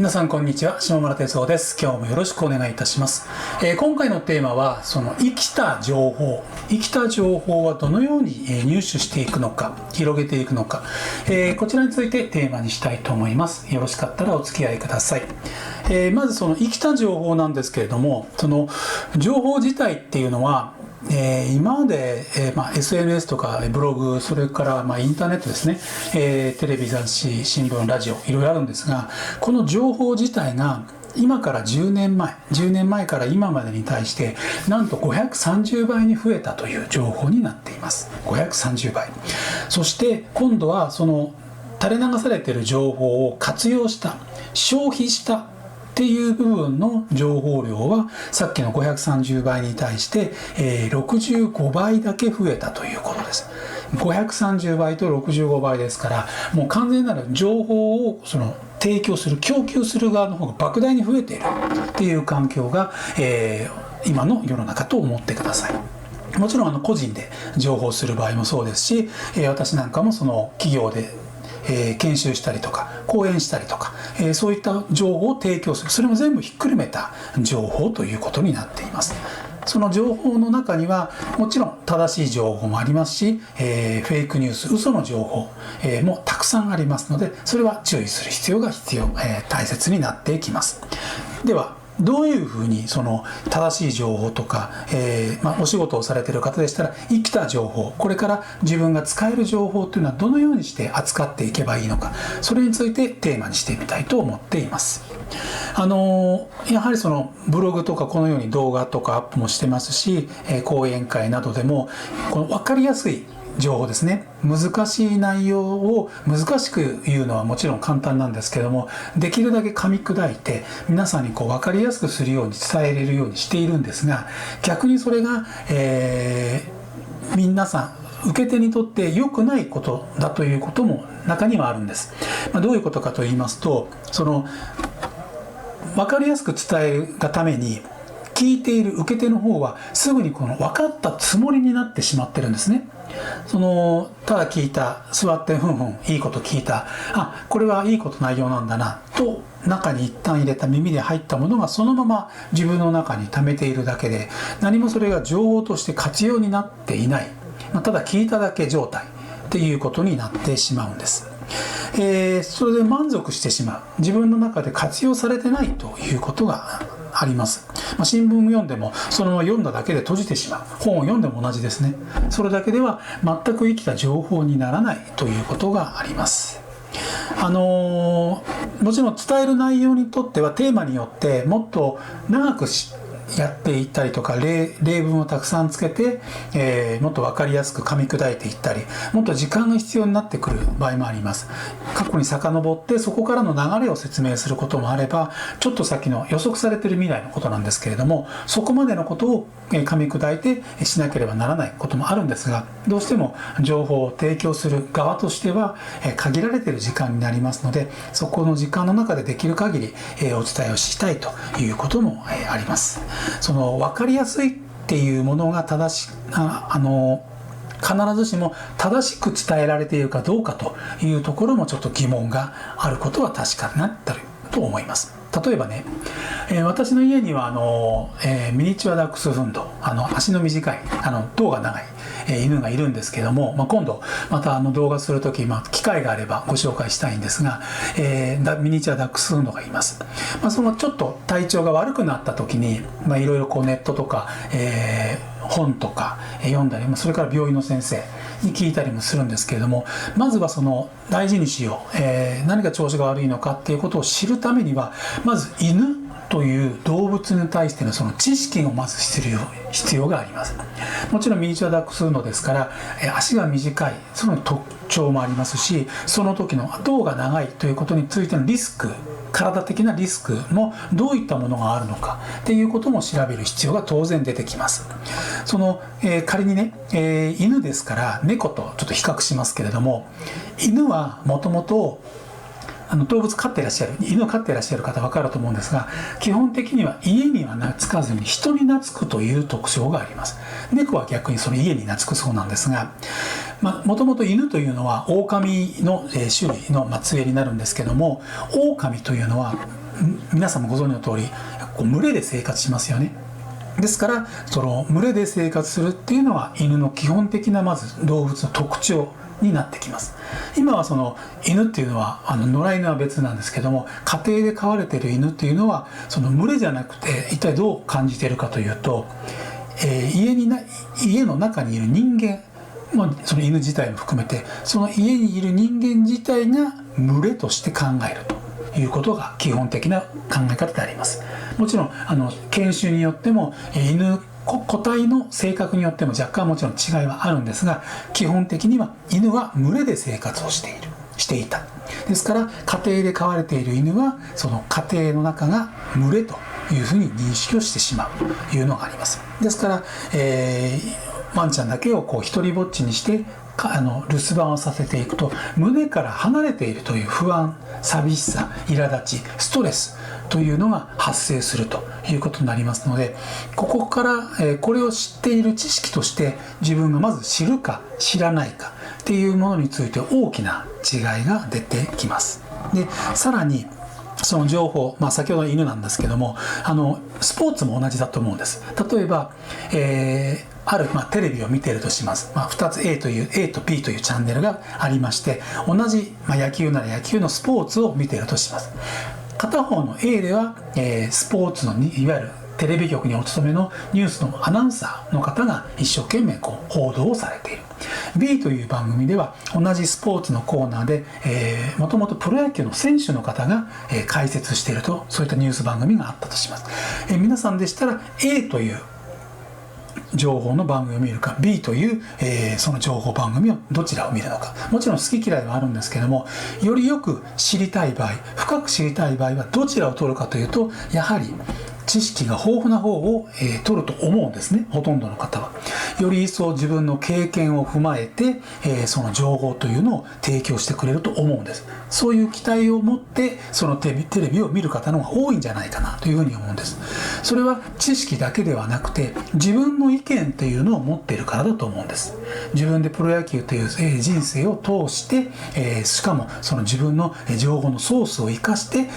皆さんこんにちは、下村哲夫です。今日もよろしくお願いいたします。今回のテーマはその生きた情報はどのように入手していくのか、広げていくのか、こちらについてテーマにしたいと思います。よろしかったらお付き合いください。まずその生きた情報なんですけれども、その情報自体っていうのは今まで、SNS とかブログ、それからインターネットですね、テレビ、雑誌、新聞、ラジオ、いろいろあるんですが、この情報自体が今から10年前から今までに対してなんと530倍に増えたという情報になっています。530倍。そして今度はその垂れ流されている情報を活用した、消費したっていう部分の情報量はさっきの530倍に対して、65倍だけ増えたということです。530倍と65倍ですから、もう完全なる情報をその提供する、供給する側の方が莫大に増えているっていう環境が、今の世の中と思ってください。もちろん個人で情報する場合もそうですし、私なんかもその企業で研修したりとか講演したりとか、そういった情報を提供する、それも全部ひっくるめた情報ということになっています。その情報の中にはもちろん正しい情報もありますし、フェイクニュース、嘘の情報、もたくさんありますので、それは注意する必要が大切になっていきます。ではどういうふうにその正しい情報とか、お仕事をされている方でしたら生きた情報、これから自分が使える情報というのはどのようにして扱っていけばいいのか、それについてテーマにしてみたいと思っています。やはりそのブログとかこのように動画とかアップもしてますし、講演会などでもこの分かりやすい情報ですね、難しい内容を難しく言うのはもちろん簡単なんですけども、できるだけ噛み砕いて皆さんに分かりやすくするように伝えれるようにしているんですが、逆にそれが、皆さん受け手にとって良くないことだということも中にはあるんです。どういうことかと言いますと、その分かりやすく伝えるがために聞いている受け手の方はすぐにこの分かったつもりになってしまってるんですね。ただ聞いた、座ってふんふんいいこと聞いた、これはいいこと内容なんだなと中に一旦入れた、耳で入ったものがそのまま自分の中に溜めているだけで、何もそれが情報として活用になっていない、ただ聞いただけ状態っていうことになってしまうんです。それで満足してしまう、自分の中で活用されてないということがあります。新聞を読んでもそのまま読んだだけで閉じてしまう、本を読んでも同じですね。それだけでは全く生きた情報にならないということがあります。もちろん伝える内容にとってはテーマによってもっと長くやっていったりとか、例文をたくさんつけて、もっと分かりやすく噛み砕いていったり、もっと時間が必要になってくる場合もあります。過去に遡ってそこからの流れを説明することもあれば、ちょっと先の予測されている未来のことなんですけれども、そこまでのことを噛み砕いてしなければならないこともあるんですが、どうしても情報を提供する側としては限られている時間になりますので、そこの時間の中でできる限りお伝えをしたいということもあります。その分かりやすいっていうものが必ずしも正しく伝えられているかどうかというところもちょっと疑問があることは確かになっていると思います。例えばね、私の家にはミニチュアダックスフンド、足の短い胴が長い犬がいるんですけども、今度また動画するとき、機会があればご紹介したいんですが、ミニチュアダックスフンドがいます。そのちょっと体調が悪くなったときに、いろいろネットとか、本とか読んだり、それから病院の先生に聞いたりもするんですけれども、まずはその大事にしよう、何が調子が悪いのかっていうことを知るためには、まず犬という動物に対してのその知識をまず必要があります。もちろんミニチュアダックスフンドですから、足が短いその特徴もありますし、その時の胴が長いということについてのリスク、体的なリスクもどういったものがあるのかっていうことも調べる必要が当然出てきます。仮にね、犬ですから猫とちょっと比較しますけれども、犬はもともと動物飼っていらっしゃる、犬を飼っていらっしゃる方分かると思うんですが、基本的には家には懐かずに人に懐くという特徴があります。猫は逆にその家に懐くそうなんですが、もともと犬というのは狼の種類の末裔になるんですけども、狼というのは皆さんもご存知の通り群れで生活しますよね。ですからその群れで生活するっていうのは犬の基本的なまず動物の特徴になってきます。今はその犬っていうのは野良犬は別なんですけども、家庭で飼われている犬っていうのはその群れじゃなくて一体どう感じているかというと、家の中にいる人間、その犬自体も含めてその家にいる人間自体が群れとして考えるということが基本的な考え方であります。もちろん犬種によっても個体の性格によっても若干もちろん違いはあるんですが、基本的には犬は群れで生活をしていた。ですから家庭で飼われている犬はその家庭の中が群れというふうに認識をしてしまうというのがあります。ですから、ワンちゃんだけを一人ぼっちにして留守番をさせていくと、胸から離れているという不安、寂しさ、苛立ち、ストレスというのが発生するということになりますので、ここからこれを知っている知識として自分がまず知るか知らないかっていうものについて大きな違いが出てきます。でさらにその情報、先ほどの犬なんですけどもスポーツも同じだと思うんです。例えば、ある、テレビを見ているとします。2つ A と B というチャンネルがありまして、同じ、野球なら野球のスポーツを見ているとします。片方の A では、スポーツのいわゆるテレビ局にお勤めのニュースのアナウンサーの方が一生懸命報道をされている。 B という番組では同じスポーツのコーナーでもともとプロ野球の選手の方が、解説していると、そういったニュース番組があったとします。皆さんでしたら A という情報の番組を見るか B という、その情報番組をどちらを見るのか、もちろん好き嫌いはあるんですけども、よりよく知りたい場合、深く知りたい場合はどちらを取るかというと、やはり知識が豊富な方を、取ると思うんですね。ほとんどの方はより一層自分の経験を踏まえて、その情報というのを提供してくれると思うんです。そういう期待を持ってそのテレビを見る方の方が多いんじゃないかなというふうに思うんです。それは知識だけではなくて自分の意見っていうのを持っているからだと思うんです。自分でプロ野球という、人生を通して、しかもその自分の情報のソースを生かして、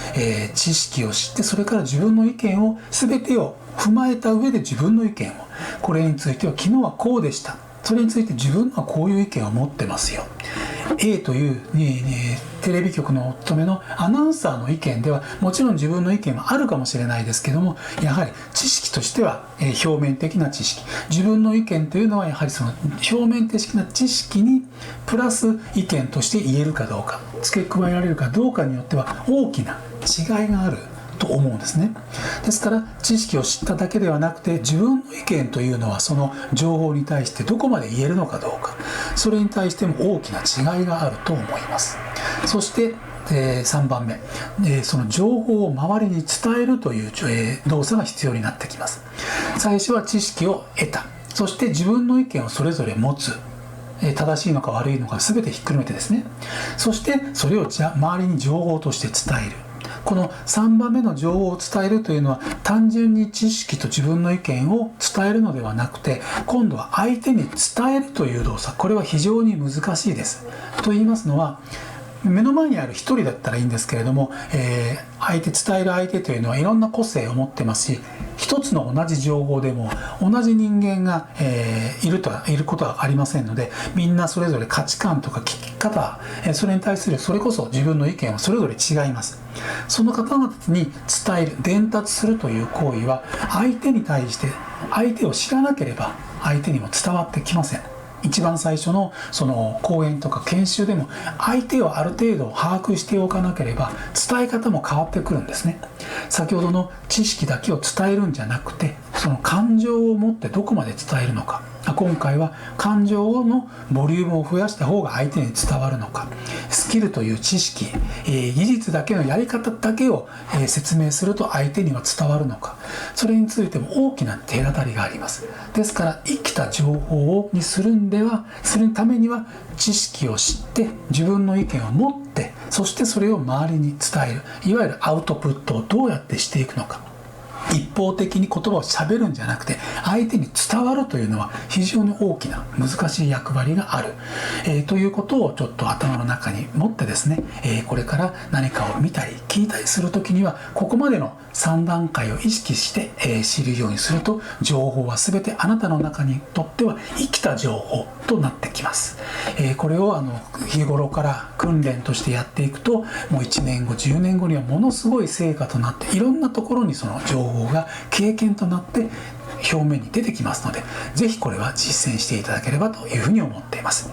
知識を知って、それから自分の意見を全てを踏まえた上で自分の意見を、これについては昨日はこうでした、それについて自分はこういう意見を持ってますよ。 A という、テレビ局のお勤めのアナウンサーの意見ではもちろん自分の意見はあるかもしれないですけども、やはり知識としては、表面的な知識、自分の意見というのはやはりその表面的な知識にプラス意見として言えるかどうか、付け加えられるかどうかによっては大きな違いがあると思うんですね。ですから知識を知っただけではなくて、自分の意見というのはその情報に対してどこまで言えるのかどうか、それに対しても大きな違いがあると思います。そして3番目、その情報を周りに伝えるという、動作が必要になってきます。最初は知識を得た、そして自分の意見をそれぞれ持つ、正しいのか悪いのか全てひっくるめてですね。そしてそれを周りに情報として伝える。この3番目の情報を伝えるというのは、単純に知識と自分の意見を伝えるのではなくて、今度は相手に伝えるという動作、これは非常に難しいです。と言いますのは、目の前にある一人だったらいいんですけれども、伝える相手というのはいろんな個性を持ってますし、一つの同じ情報でも同じ人間が、いることはありませんので、みんなそれぞれ価値観とか聞き方、それに対するそれこそ自分の意見はそれぞれ違います。その方々に伝える、伝達するという行為は、相手に対して相手を知らなければ相手にも伝わってきません。一番最初のその講演とか研修でも、相手をある程度把握しておかなければ伝え方も変わってくるんですね。先ほどの知識だけを伝えるんじゃなくて、その感情を持ってどこまで伝えるのか、今回は感情のボリュームを増やした方が相手に伝わるのか、スキルという知識、技術だけのやり方だけを説明すると相手には伝わるのか、それについても大きな隔たりがあります。ですから生きた情報にするためには、知識を知って自分の意見を持って、そしてそれを周りに伝える、いわゆるアウトプットをどうやってしていくのか、一方的に言葉を喋るんじゃなくて相手に伝わるというのは非常に大きな難しい役割がある、ということをちょっと頭の中に持ってですね、これから何かを見たり聞いたりする時にはここまでの3段階を意識して、知るようにすると情報は全てあなたの中にとっては生きた情報となってきます。これを日頃から訓練としてやっていくともう1年後10年後にはものすごい成果となっていろんなところにその情報が経験となって表面に出てきますので、ぜひこれは実践していただければというふうに思っています。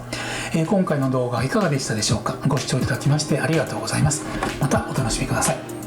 今回の動画いかがでしたでしょうか。ご視聴いただきましてありがとうございます。またお楽しみください。